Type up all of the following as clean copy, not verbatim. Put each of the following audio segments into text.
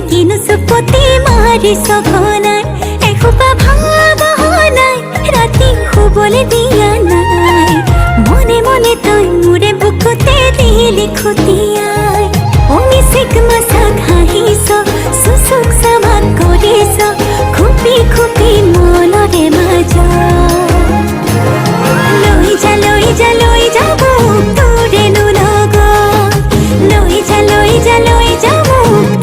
কিনো চুপতি মাৰি সঘনাই এসোপা ভাবনাই ৰাতি শুবলৈ দিয়া নাই মনে মনে তই মোৰে বুকুতে দিলি খুটিয়াই অমিচিক মাছাক হাঁহিছ চুচুক চামাক কৰিছ খুপি খুপি মনৰে মাজত লৈ যা লৈ যা লৈ যাব তোৰেনো লগত লৈ যা লৈ যা লৈ যাব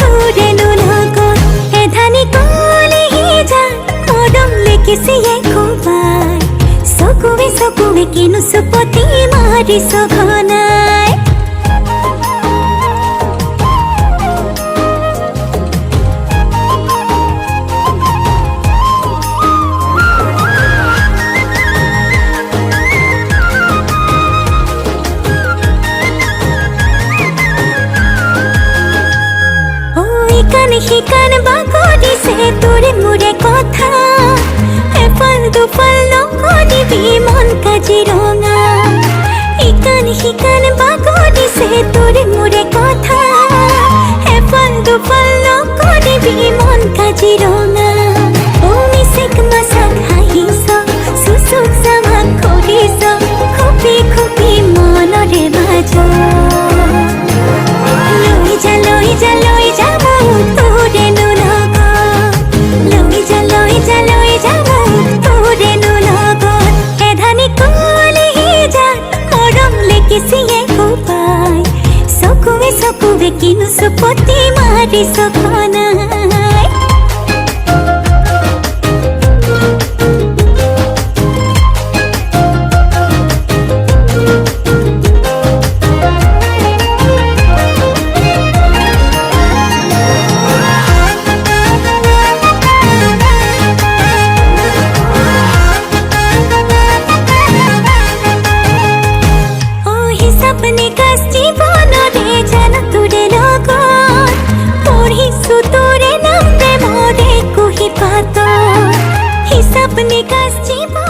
তোৰেনো লগত এধানি কলিহি যা মৰম লেকিছিয়ে খুবাই চকুৱে চকুৱে কিনো চুপতি মাৰিছ ঘনাই শিকান বাগৰিছে তোৰে মোৰে কথা এফাল দুফাল নকৰিবি মন কাজিৰঙা শিকান বাগৰিছে তোৰে মোৰে কথা এফাল দুফাল নকৰিবি মন কাজিৰঙা অমিচিক মাছাক হাঁহিছ চুচুক চামাক কৰিছ খুপি খুপি মনৰে মাজত লৈ যা লৈ যা লৈ যাব তোৰেনো লগত লৈ যা লৈ যা লৈ যাব তোৰেনো লগত এধানি কলিহি যা মৰম লেকিছিয়ে খুবাই চকুৱে চকুৱে কিনো চুপতি মাৰিছ ঘনাই अपने कस जीवनरे जान तोरे লগত পঢ়িছো তোৰে নাম প্ৰেমৰে কুহি পাত হিচাপ নিকাচ জীবন